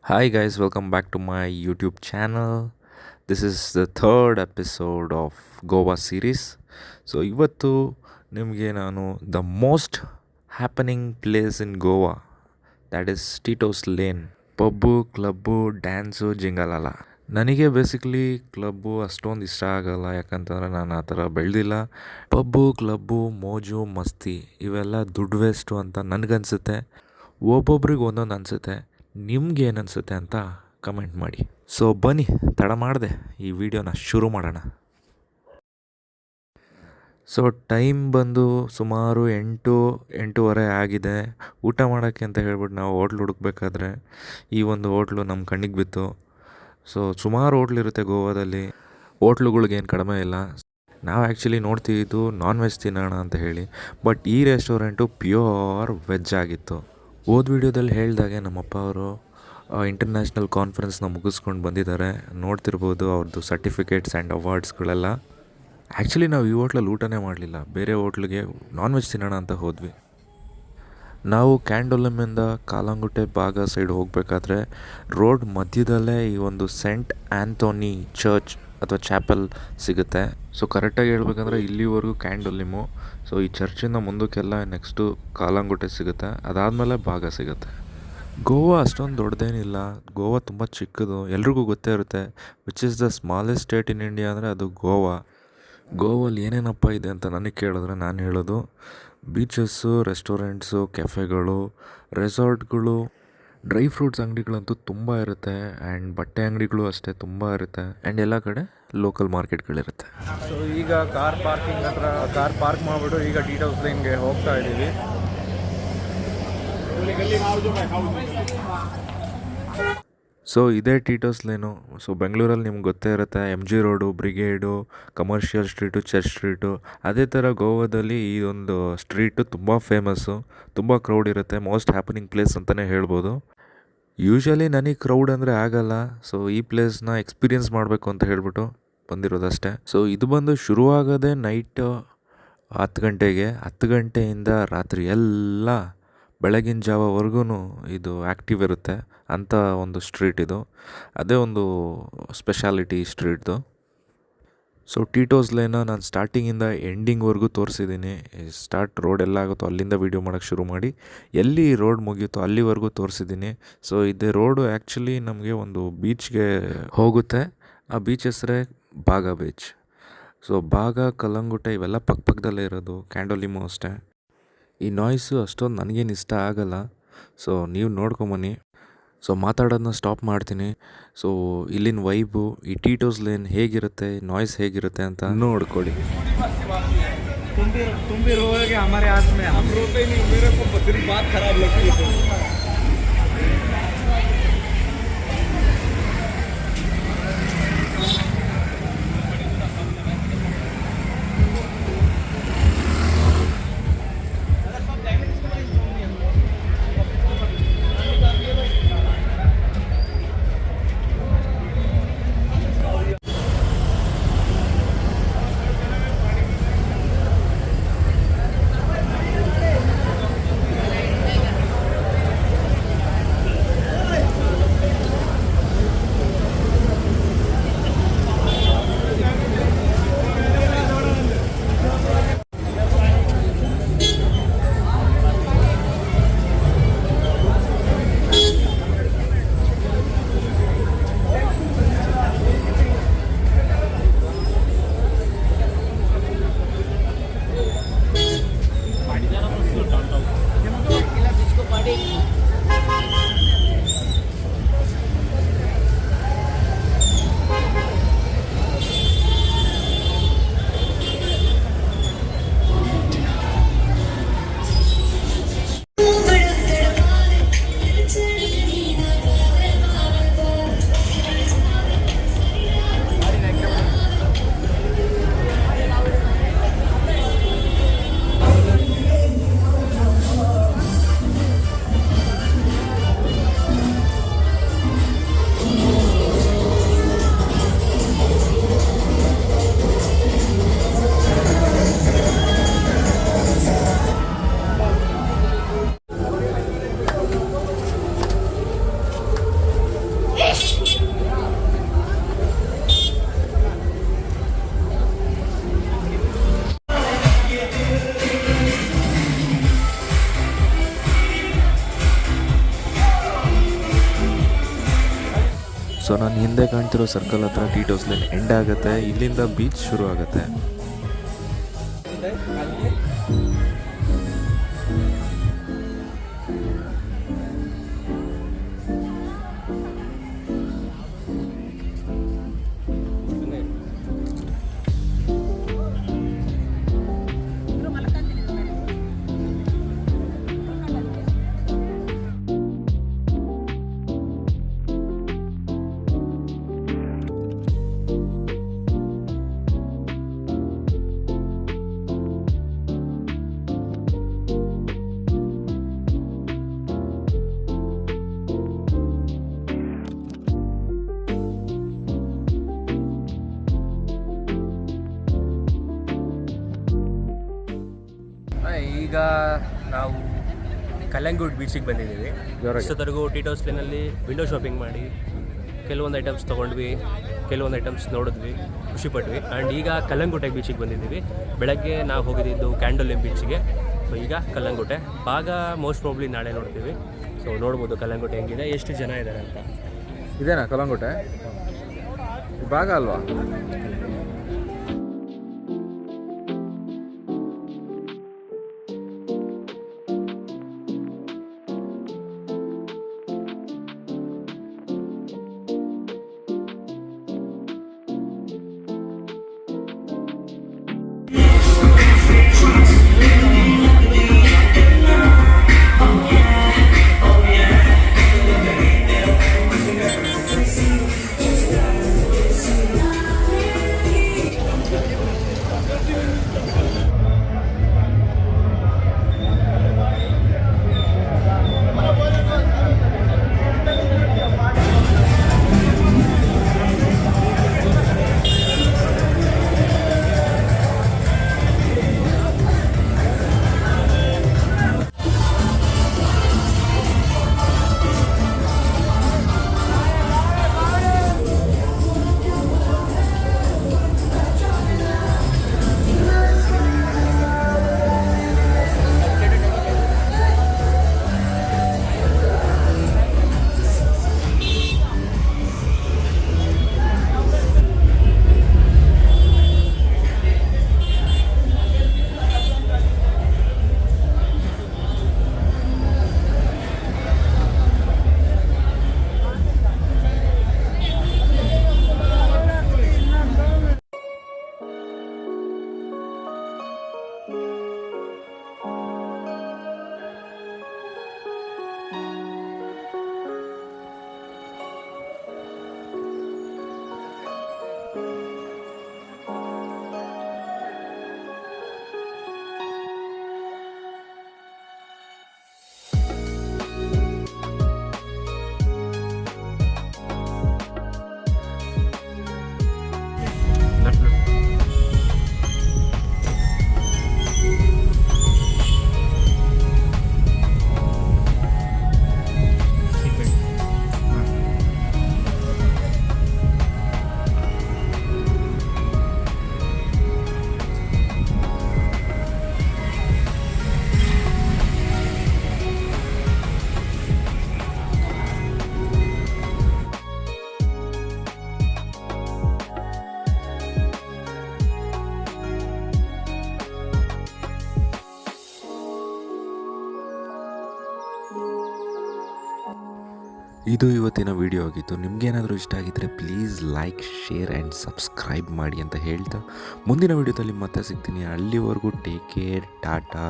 Hi guys, welcome back to my YouTube channel. This is the third episode of Goa series. So ಇವತ್ತು ನಿಮಗೆ ನಾನು the most happening place in Goa that is Tito's lane. Pub, club, dance, ಜಿಂಗಲಲ್ಲ. ನನಗೆ basically club ಅಷ್ಟೊಂದು ಇಷ್ಟ ಆಗಲ್ಲ, ಯಾಕಂತಂದರೆ ನಾನು ಆ ಥರ ಬೆಳೆದಿಲ್ಲ. ಪಬ್ಬು, ಕ್ಲಬ್ಬು, ಮೋಜು, ಮಸ್ತಿ ಇವೆಲ್ಲ ದುಡ್ಡು ವೇಸ್ಟು ಅಂತ ನನಗನ್ಸುತ್ತೆ. ಒಬ್ಬೊಬ್ರಿಗೆ ಒಂದೊಂದು ಅನಿಸುತ್ತೆ. ನಿಮ್ಗೆ ಏನು ಅನಿಸುತ್ತೆ ಅಂತ ಕಮೆಂಟ್ ಮಾಡಿ. ಸೊ ಬನ್ನಿ, ತಡ ಮಾಡಿದೆ ಈ ವಿಡಿಯೋನ ಶುರು ಮಾಡೋಣ. ಸೊ ಟೈಮ್ ಬಂದು ಸುಮಾರು 8-8:30 ಆಗಿದೆ. ಊಟ ಮಾಡೋಕ್ಕೆ ಅಂತ ಹೇಳ್ಬಿಟ್ಟು ನಾವು ಹೋಟ್ಲು ಹುಡುಕ್ಬೇಕಾದ್ರೆ ಈ ಒಂದು ಹೋಟ್ಲು ನಮ್ಮ ಕಣ್ಣಿಗೆ ಬಿತ್ತು. ಸೊ ಸುಮಾರು ಹೋಟ್ಲಿರುತ್ತೆ ಗೋವಾದಲ್ಲಿ, ಹೋಟ್ಲುಗಳ್ಗೇನು ಕಡಿಮೆ ಇಲ್ಲ. ನಾವು ಆ್ಯಕ್ಚುಲಿ ನೋಡ್ತಿದ್ದು ನಾನ್ ವೆಜ್ ತಿನ್ನೋಣ ಅಂತ ಹೇಳಿ, ಬಟ್ ಈ ರೆಸ್ಟೋರೆಂಟು ಪ್ಯೂರ್ ವೆಜ್ ಆಗಿತ್ತು. ಹೋದ ವೀಡಿಯೋದಲ್ಲಿ ಹೇಳಿದಾಗೆ ನಮ್ಮಪ್ಪ ಅವರು ಇಂಟರ್ನ್ಯಾಷನಲ್ ಕಾನ್ಫರೆನ್ಸ್ನ ಮುಗಿಸ್ಕೊಂಡು ಬಂದಿದ್ದಾರೆ. ನೋಡ್ತಿರ್ಬೋದು ಅವ್ರದ್ದು ಸರ್ಟಿಫಿಕೇಟ್ಸ್ ಆ್ಯಂಡ್ ಅವಾರ್ಡ್ಸ್ಗಳೆಲ್ಲ. ಆ್ಯಕ್ಚುಲಿ ನಾವು ಈ ಹೋಟ್ಲಲ್ಲಿ ಊಟನೇ ಮಾಡಲಿಲ್ಲ, ಬೇರೆ ಹೋಟ್ಲಿಗೆ ನಾನ್ ವೆಜ್ ತಿನ್ನೋಣ ಅಂತ ಹೋದ್ವಿ. ನಾವು ಕ್ಯಾಂಡೋಲಮ್ಮಿಂದ ಕಾಲಂಗುಟೆ ಭಾಗ ಸೈಡ್ ಹೋಗಬೇಕಾದ್ರೆ ರೋಡ್ ಮಧ್ಯದಲ್ಲೇ ಈ ಒಂದು ಸೆಂಟ್ ಆ್ಯಂಥೋನಿ ಚರ್ಚ್ ಅಥವಾ ಚಾಪಲ್ ಸಿಗುತ್ತೆ. ಸೊ ಕರೆಕ್ಟಾಗಿ ಹೇಳ್ಬೇಕಂದ್ರೆ ಇಲ್ಲಿವರೆಗೂ ಕ್ಯಾಂಡೋಲಿಮು. ಸೊ ಈ ಚರ್ಚಿಂದ ಮುಂದಕ್ಕೆಲ್ಲ ನೆಕ್ಸ್ಟು ಕಾಲಂಗುಟೆ ಸಿಗುತ್ತೆ, ಅದಾದಮೇಲೆ ಭಾಗ ಸಿಗುತ್ತೆ. ಗೋವಾ ಅಷ್ಟೊಂದು ದೊಡ್ಡದೇನಿಲ್ಲ, ಗೋವಾ ತುಂಬ ಚಿಕ್ಕದು, ಎಲ್ರಿಗೂ ಗೊತ್ತೇ ಇರುತ್ತೆ. Which is the smallest state in India ಅಂದರೆ ಅದು ಗೋವಾ. ಗೋವಲ್ಲಿ ಏನೇನಪ್ಪ ಇದೆ ಅಂತ ನನಗೆ ಕೇಳಿದ್ರೆ ನಾನು ಹೇಳೋದು ಬೀಚಸ್ಸು, ರೆಸ್ಟೋರೆಂಟ್ಸು, ಕೆಫೆಗಳು, ರೆಸಾರ್ಟ್ಗಳು, ಡ್ರೈ ಫ್ರೂಟ್ಸ್ ಅಂಗಡಿಗಳಂತೂ ತುಂಬ ಇರುತ್ತೆ. ಆ್ಯಂಡ್ ಬಟ್ಟೆ ಅಂಗಡಿಗಳು ಅಷ್ಟೇ ತುಂಬ ಇರುತ್ತೆ. ಆ್ಯಂಡ್ ಎಲ್ಲ ಕಡೆ ಲೋಕಲ್ ಮಾರ್ಕೆಟ್ಗಳಿರುತ್ತೆ. ಸೊ ಈಗ ಕಾರ್ ಪಾರ್ಕಿಂಗ್ ಹತ್ರ ಕಾರ್ ಪಾರ್ಕ್ ಮಾಡಿಬಿಟ್ಟು ಈಗ ಟೀಟೋಸ್ ಲೈನ್ಗೆ ಹೋಗ್ತಾ ಇದ್ದೀವಿ. ಸೊ ಇದೇ ಟೀಟೋಸ್ ಲೇನು. ಸೊ ಬೆಂಗಳೂರಲ್ಲಿ ನಿಮ್ಗೆ ಗೊತ್ತೇ ಇರುತ್ತೆ, MG road, brigade, commercial street, church street. ಅದೇ ಥರ ಗೋವಾದಲ್ಲಿ ಈ ಒಂದು ಸ್ಟ್ರೀಟು ತುಂಬ ಫೇಮಸ್ಸು, ತುಂಬ ಕ್ರೌಡ್ ಇರುತ್ತೆ. ಮೋಸ್ಟ್ ಹ್ಯಾಪನಿಂಗ್ ಪ್ಲೇಸ್ ಅಂತಲೇ ಹೇಳ್ಬೋದು. ಯೂಶ್ವಲಿ ನನಗೆ ಕ್ರೌಡ್ ಅಂದರೆ ಆಗಲ್ಲ. ಸೊ ಈ ಪ್ಲೇಸ್ನ ಎಕ್ಸ್ಪೀರಿಯೆನ್ಸ್ ಮಾಡಬೇಕು ಅಂತ ಹೇಳ್ಬಿಟ್ಟು ಬಂದಿರೋದಷ್ಟೇ. ಸೊ ಇದು ಬಂದು ಶುರುವಾಗೋದೇ ನೈಟು 10 ಗಂಟೆಗೆ. 10 ಗಂಟೆಯಿಂದ ರಾತ್ರಿ ಎಲ್ಲ ಬೆಳಗಿನ ಜಾವವರೆಗೂ ಇದು ಆ್ಯಕ್ಟಿವ್ ಇರುತ್ತೆ ಅಂಥ ಒಂದು ಸ್ಟ್ರೀಟ್ ಇದು. ಅದೇ ಒಂದು ಸ್ಪೆಷಾಲಿಟಿ ಸ್ಟ್ರೀಟ್ದು. ಸೊ ಟೀಟೋಸ್ ಲೇನ ನಾನು ಸ್ಟಾರ್ಟಿಂಗಿಂದ ಎಂಡಿಂಗ್ವರೆಗೂ ತೋರಿಸಿದ್ದೀನಿ. ಸ್ಟಾರ್ಟ್ ರೋಡ್ ಎಲ್ಲ ಆಗುತ್ತೋ ಅಲ್ಲಿಂದ ವೀಡಿಯೋ ಮಾಡೋಕ್ಕೆ ಶುರು ಮಾಡಿ ಎಲ್ಲಿ ರೋಡ್ ಮುಗಿಯುತ್ತೋ ಅಲ್ಲಿವರೆಗೂ ತೋರಿಸಿದ್ದೀನಿ. ಸೊ ಇದೇ ರೋಡು ಆ್ಯಕ್ಚುಲಿ ನಮಗೆ ಒಂದು ಬೀಚ್ಗೆ ಹೋಗುತ್ತೆ. ಆ ಬೀಚ್ ಹೆಸರೇ ಬಾಗ ಬೀಚ್. ಸೊ ಬಾಗ, ಕಲ್ಲಂಗುಟೆ ಇವೆಲ್ಲ ಪಕ್ಕದಲ್ಲೇ ಇರೋದು. ಕ್ಯಾಂಡೋಲಿಮೋ ಅಷ್ಟೇ. ಈ ನಾಯ್ಸು ಅಷ್ಟೊಂದು ನನಗೇನು ಇಷ್ಟ ಆಗಲ್ಲ. ಸೊ ನೀವು ನೋಡ್ಕೊಂಬನ್ನಿ. ಸೊ ಮಾತಾಡೋದನ್ನ ಸ್ಟಾಪ್ ಮಾಡ್ತೀನಿ. ಸೊ ಇಲ್ಲಿನ ವೈಬು, ಈ ಟೀಟೋಸ್ ಲೇನ್ ಹೇಗಿರುತ್ತೆ, ನಾಯ್ಸ್ ಹೇಗಿರುತ್ತೆ ಅಂತ ನೋಡ್ಕೊಳ್ಳಿ. ಸೊ ನಾನು ಹಿಂದೆ ಕಾಣ್ತಿರೋ ಸರ್ಕಲ್ ಹತ್ರ ಟೀಟ್ ಹೌಸ್ ಲೈನ್ ಎಂಡ್ ಆಗುತ್ತೆ, ಇಲ್ಲಿಂದ ಬೀಚ್ ಶುರು ಆಗುತ್ತೆ. ಈಗ ನಾವು ಕಲ್ಲಂಗೂಡ್ ಬೀಚಿಗೆ ಬಂದಿದ್ದೀವಿ. ಇಷ್ಟೊತ್ತರೆಗೂ ಟೀಟ್ ಹೌಸ್ ಲೈನಲ್ಲಿ ವಿಂಡೋ ಶಾಪಿಂಗ್ ಮಾಡಿ ಕೆಲವೊಂದು ಐಟಮ್ಸ್ ತೊಗೊಂಡ್ವಿ, ಕೆಲವೊಂದು ಐಟಮ್ಸ್ ನೋಡಿದ್ವಿ, ಖುಷಿಪಟ್ವಿ. ಆ್ಯಂಡ್ ಈಗ ಕಲ್ಲಂಗುಟೆ ಬೀಚಿಗೆ ಬಂದಿದ್ದೀವಿ. ಬೆಳಗ್ಗೆ ನಾವು ಹೋಗಿದ್ದು ಕ್ಯಾಂಡೋಲಿಮ್ ಬೀಚಿಗೆ. ಸೊ ಈಗ ಕಲ್ಲಂಗುಟೆ ಭಾಗ ಮೋಸ್ಟ್ ಪ್ರಾಬ್ಲಿ ನಾಳೆ ನೋಡ್ತೀವಿ. ಸೊ ನೋಡ್ಬೋದು ಕಲ್ಲಂಗುಟೆ ಹೆಂಗಿದೆ, ಎಷ್ಟು ಜನ ಇದ್ದಾರೆ ಅಂತ. ಇದೇನಾ ಕಲ್ಲಂಗುಟೆ ಭಾಗ ಅಲ್ವಾ? ಇದು ಇವತ್ತಿನ ವಿಡಿಯೋ ಆಗಿತ್ತು. ನಿಮಗೇನಾದರೂ ಇಷ್ಟ ಆಗಿದ್ದರೆ please like, share and subscribe ಮಾಡಿ ಅಂತ ಹೇಳ್ತಾ ಮುಂದಿನ ವಿಡಿಯೋದಲ್ಲಿ ಮತ್ತೆ ಸಿಗ್ತೀನಿ. ಅಲ್ಲಿವರೆಗೂ ಟೇಕ್ ಕೇರ್, ಟಾಟಾ.